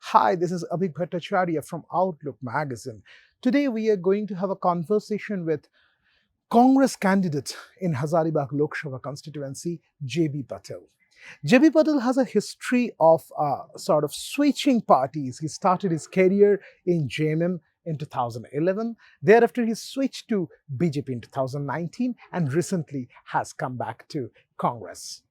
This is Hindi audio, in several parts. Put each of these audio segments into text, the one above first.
Hi, this is Abhik Bhattacharya from Outlook magazine. Today we are going to have a conversation with Congress candidate in Hazaribagh Lok Sabha constituency, J.B. Patel. J.B. Patel has a history of sort of switching parties. He started his career in JMM in 2011. Thereafter, he switched to BJP in 2019 and recently has come back to Congress.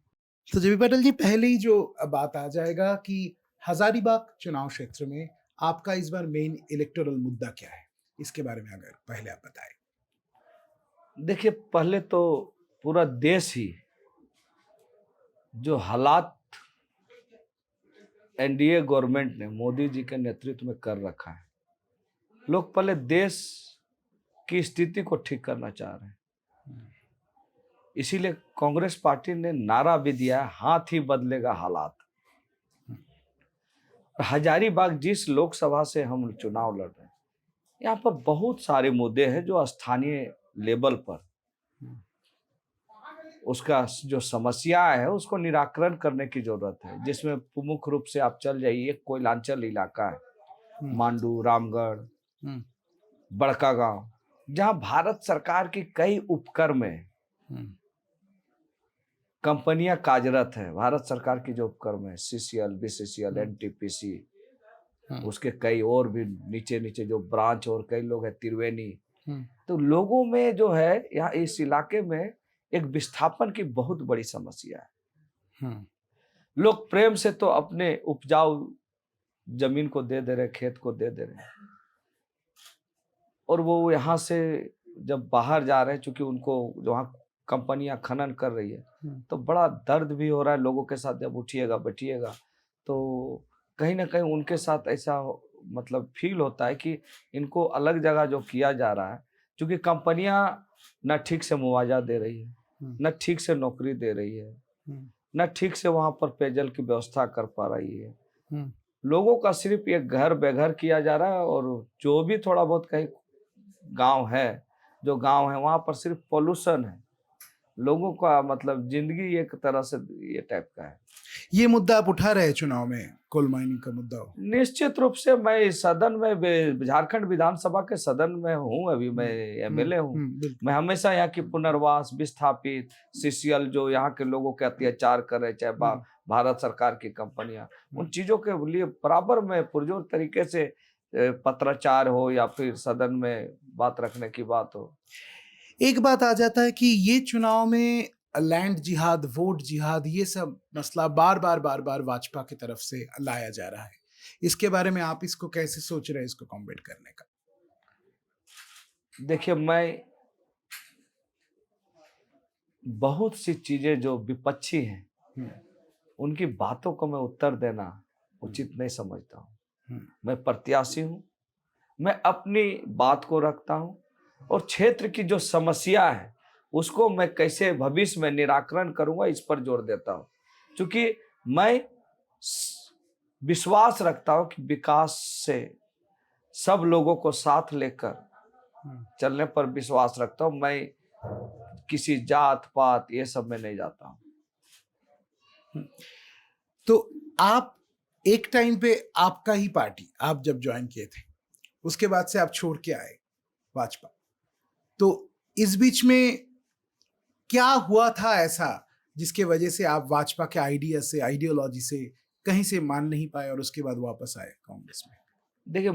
तो जेबी पटेल जी, पहले ही जो बात आ जाएगा कि हजारीबाग चुनाव क्षेत्र में आपका इस बार मेन इलेक्टोरल मुद्दा क्या है, इसके बारे में अगर पहले आप बताएं। देखिए, पहले तो पूरा देश ही जो हालात एनडीए गवर्नमेंट ने मोदी जी के नेतृत्व में कर रखा है, लोग पहले देश की स्थिति को ठीक करना चाह रहे हैं। इसीलिए कांग्रेस पार्टी ने नारा भी दिया है, हाथ ही बदलेगा हालात। हजारीबाग जिस लोकसभा से हम चुनाव लड़ रहे हैं, यहाँ पर बहुत सारे मुद्दे हैं जो स्थानीय लेवल पर उसका जो समस्या है उसको निराकरण करने की जरूरत है, जिसमें प्रमुख रूप से आप चल जाइए, कोयलांचल इलाका है, मांडू, रामगढ़, बड़का गांव, जहां भारत सरकार की कई उपक्रम में कंपनियां कार्यरत है। भारत सरकार की जो उपक्रम है, सीसीएल, बीसीसीएल, एनटीपीसी, उसके कई और भी नीचे नीचे जो ब्रांच और कई लोग हैं, त्रिवेणी। तो लोगों में जो है यहाँ इस इलाके में एक विस्थापन की बहुत बड़ी समस्या है। लोग प्रेम से तो अपने उपजाऊ जमीन को दे दे रहे, खेत को दे दे रहे, और वो यहाँ से जब बाहर जा रहे हैं, चूंकि उनको वहाँ कंपनियां खनन कर रही है, तो बड़ा दर्द भी हो रहा है लोगों के साथ। जब उठिएगा बैठिएगा तो कहीं ना कहीं उनके साथ ऐसा मतलब फील होता है कि इनको अलग जगह जो किया जा रहा है, क्योंकि कंपनियां न ठीक से मुआवजा दे रही है, न ठीक से नौकरी दे रही है, न ठीक से वहां पर पेयजल की व्यवस्था कर पा रही है। लोगों का सिर्फ एक घर बेघर किया जा रहा है, और जो भी थोड़ा बहुत कहीं गांव है, जो गांव है वहां पर सिर्फ पोल्यूशन है। लोगों का मतलब जिंदगी एक तरह से ये टाइप का है। ये मुद्दा आप उठा रहे हैं चुनाव में, कोल माइनिंग का मुद्दा हो? निश्चित रूप से मैं सदन में, झारखंड विधानसभा के सदन में हूँ, अभी मैं एमएलए हूँ। मैं हमेशा यहाँ की पुनर्वास, विस्थापित, सीसीएल जो यहाँ के लोगों के अत्याचार कर रहे, चाहे भारत सरकार की कंपनियां, उन चीजों के लिए बराबर में पुरजोर तरीके से पत्राचार हो या फिर सदन में बात रखने की बात हो। एक बात आ जाता है कि ये चुनाव में लैंड जिहाद, वोट जिहाद, ये सब मसला बार बार भाजपा की तरफ से लाया जा रहा है। इसके बारे में आप इसको कैसे सोच रहे हैं, इसको कॉम्बेट करने का? देखिए, मैं बहुत सी चीजें जो विपक्षी हैं उनकी बातों को मैं उत्तर देना उचित नहीं समझता हूँ। मैं प्रत्याशी हूँ, मैं अपनी बात को रखता हूँ, और क्षेत्र की जो समस्या है उसको मैं कैसे भविष्य में निराकरण करूंगा, इस पर जोर देता हूँ। क्योंकि मैं विश्वास रखता हूँ कि विकास से सब लोगों को साथ लेकर चलने पर विश्वास रखता हूँ। मैं किसी जात पात ये सब में नहीं जाता हूँ। तो आप एक टाइम पे आपका ही पार्टी आप जब ज्वाइन किए थे, उसके बाद से आप छोड़ के आए भाजपा, तो इस बीच में क्या हुआ था ऐसा जिसके वजह से आप भाजपा के आइडिया से, आइडियोलॉजी से कहीं से मान नहीं पाए और उसके बाद वापस आए कांग्रेस में? देखिए,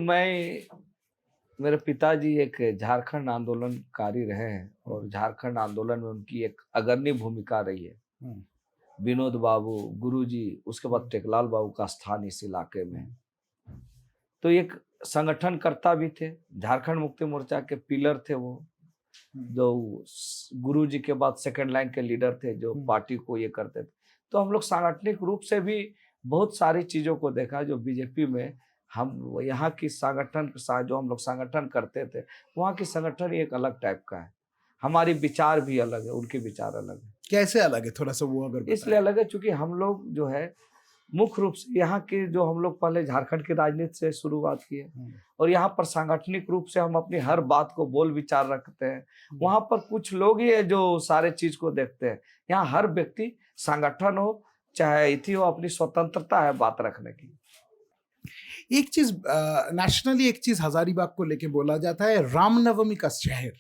मेरे पिताजी एक झारखंड आंदोलनकारी रहे हैं, और झारखंड आंदोलन में उनकी एक अग्रणी भूमिका रही है। विनोद बाबू, गुरुजी, उसके बाद टेकलाल बाबू का स्थान इस इलाके में। तो एक संगठनकर्ता भी थे, झारखंड मुक्ति मोर्चा के पिलर थे वो, जो गुरुजी के बाद सेकंड लाइन के लीडर थे, जो पार्टी को ये करते थे। तो हम लोग सांगठनिक रूप से भी बहुत सारी चीजों को देखा जो बीजेपी में हम यहाँ की संगठन जो हम लोग संगठन करते थे, वहाँ की संगठन एक अलग टाइप का है। हमारी विचार भी अलग है, उनके विचार अलग है। कैसे अलग है, थोड़ा सा वो अगर बताएं। इसलिए अलग है क्योंकि हम लोग जो है मुख्य रूप से यहाँ के, जो हम लोग पहले झारखंड की राजनीति से शुरुआत की है, और यहाँ पर सांगठनिक रूप से हम अपनी हर बात को बोल विचार रखते हैं। वहां पर कुछ लोग ही है जो सारे चीज को देखते हैं। यहाँ हर व्यक्ति, संगठन हो चाहे इथी हो, अपनी स्वतंत्रता है बात रखने की। एक चीज नेशनली एक चीज हजारीबाग को लेके बोला जाता है, रामनवमी का शहर।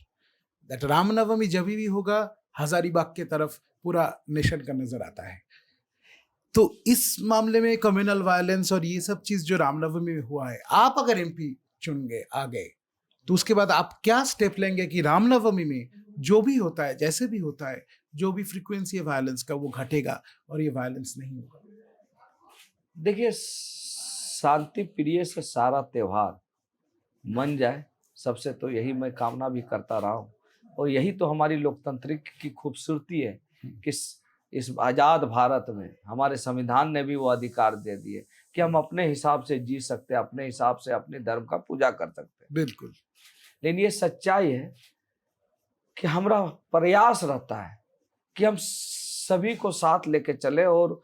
दैट रामनवमी जब भी होगा हजारीबाग के तरफ पूरा नेशन का नजर आता है। तो इस मामले में कम्युनल वायलेंस और ये सब चीज जो रामनवमी में हुआ है, आप अगर एमपी चुन गए आ गए तो उसके बाद आप क्या स्टेप लेंगे कि रामनवमी में जो भी होता है, जैसे भी होता है, जो भी फ्रीक्वेंसी है वायलेंस का वो घटेगा और ये वायलेंस नहीं होगा? देखिए, शांति प्रिय से सारा त्योहार मन जाए, सबसे तो यही मैं कामना भी करता रहा हूँ। और यही तो हमारी लोकतंत्रिक की खूबसूरती है कि इस आज़ाद भारत में हमारे संविधान ने भी वो अधिकार दे दिए कि हम अपने हिसाब से जी सकते हैं, अपने हिसाब से अपने धर्म का पूजा कर सकते हैं। बिल्कुल। लेकिन ये सच्चाई है कि हमारा प्रयास रहता है कि हम सभी को साथ लेके चले। और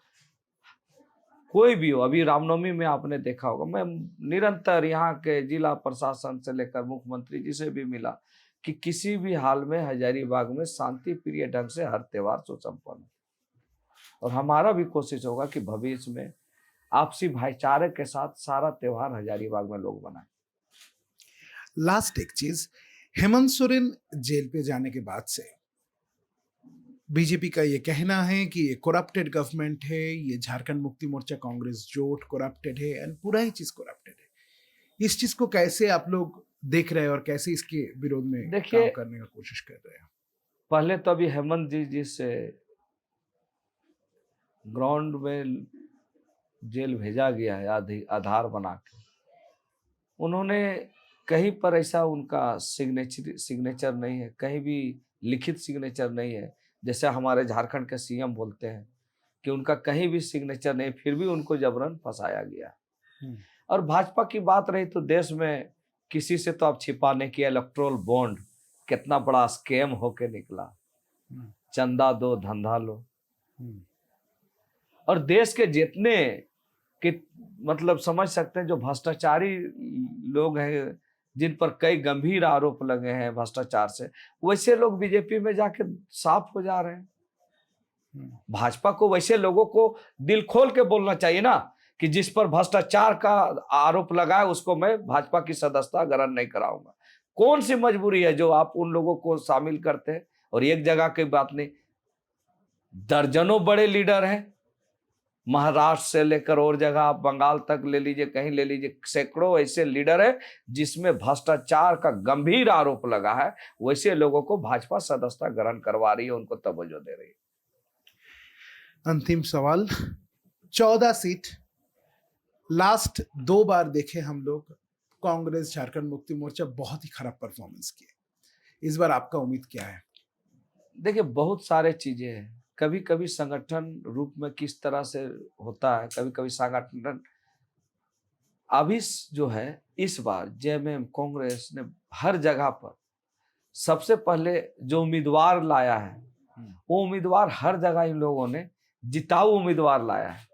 कोई भी हो, अभी रामनवमी में आपने देखा होगा, मैं निरंतर यहाँ के जिला प्रशासन से लेकर मुख्यमंत्री जी से भी मिला कि किसी भी हाल में हजारीबाग में शांति प्रिय ढंग से हर त्योहार सुसंपन्न हो। और हमारा भी कोशिश होगा कि भविष्य में आपसी भाईचारे के साथ सारा त्योहार हजारीबाग में लोग मनाएं। लास्ट एक चीज, हेमंत सोरेन जेल पे जाने के बाद से बीजेपी का ये कहना है कि ये करप्टेड गवर्नमेंट है, ये झारखंड मुक्ति मोर्चा कांग्रेस जोट करप्टेड है एंड पूरा ही चीज करप्टेड है। इस चीज को कैसे आप लोग देख रहे हैं और कैसे इसके विरोध में काम करने का कोशिश कर रहे हैं? पहले तो अभी हेमंत जी जिस ग्राउंड में जेल भेजा गया है आधार बना के, उन्होंने कहीं पर ऐसा उनका सिग्नेचर नहीं है, कहीं भी लिखित सिग्नेचर नहीं है। जैसे हमारे झारखंड के सीएम बोलते हैं कि उनका कहीं भी सिग्नेचर नहीं, फिर भी उनको जबरन फंसाया गया। और भाजपा की बात रही तो देश में किसी से तो अब छिपाने की इलेक्ट्रोल बॉन्ड कितना बड़ा स्कैम होके निकला, चंदा दो धंधा लो। और देश के जितने कि मतलब समझ सकते हैं जो भ्रष्टाचारी लोग हैं, जिन पर कई गंभीर आरोप लगे हैं भ्रष्टाचार से, वैसे लोग बीजेपी में जाके साफ हो जा रहे हैं। भाजपा को वैसे लोगों को दिल खोल के बोलना चाहिए ना कि जिस पर भ्रष्टाचार का आरोप लगा है उसको मैं भाजपा की सदस्यता ग्रहण नहीं कराऊंगा। कौन सी मजबूरी है जो आप उन लोगों को शामिल करते हैं? और एक जगह की बात नहीं, दर्जनों बड़े लीडर हैं, महाराष्ट्र से लेकर और जगह आप बंगाल तक ले लीजिए, कहीं ले लीजिए, सैकड़ों ऐसे लीडर है जिसमें भ्रष्टाचार का गंभीर आरोप लगा है। वैसे लोगों को भाजपा सदस्यता ग्रहण करवा रही है, उनको तवज्जो दे रही है। अंतिम सवाल, 14 सीट लास्ट 2 बार देखे हम लोग, कांग्रेस झारखंड मुक्ति मोर्चा बहुत ही खराब परफॉर्मेंस किए। इस बार आपका उम्मीद क्या है? देखिए, बहुत सारे चीजें हैं। कभी कभी संगठन रूप में किस तरह से होता है, कभी कभी संगठन अभी जो है, इस बार जेएमएम कांग्रेस ने हर जगह पर सबसे पहले जो उम्मीदवार लाया है, वो उम्मीदवार हर जगह इन लोगों ने जिताऊ उम्मीदवार लाया है।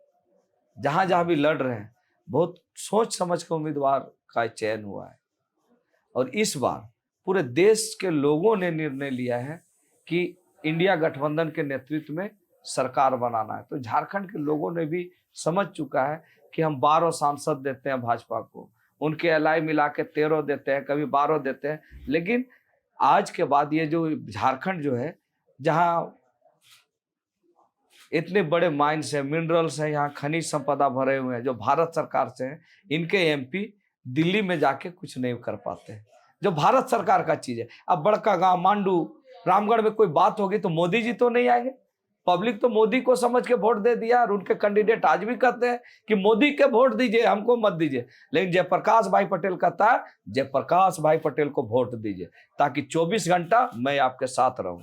जहां जहां भी लड़ रहे हैं, बहुत सोच समझ के उम्मीदवार का चयन हुआ है। और इस बार पूरे देश के लोगों ने निर्णय लिया है कि इंडिया गठबंधन के नेतृत्व में सरकार बनाना है। तो झारखंड के लोगों ने भी समझ चुका है कि हम 12 सांसद देते हैं भाजपा को, उनके अलाई मिला के 13 देते हैं, कभी 12 देते हैं। लेकिन आज के बाद ये जो झारखंड जो है, जहां इतने बड़े माइंस हैं, मिनरल्स हैं, यहाँ खनिज संपदा भरे हुए हैं जो भारत सरकार से हैं, इनके एमपी दिल्ली में जाके कुछ नहीं कर पाते हैं जो भारत सरकार का चीज है। अब बड़का गांव मांडू रामगढ़ में कोई बात होगी तो मोदी जी तो नहीं आएंगे। पब्लिक तो मोदी को समझ के वोट दे दिया और उनके कैंडिडेट आज भी कहते हैं कि मोदी के वोट दीजिए, हमको मत दीजिए। लेकिन जयप्रकाश भाई पटेल कहता है जयप्रकाश भाई पटेल को वोट दीजिए ताकि 24 घंटा मैं आपके साथ रहूं।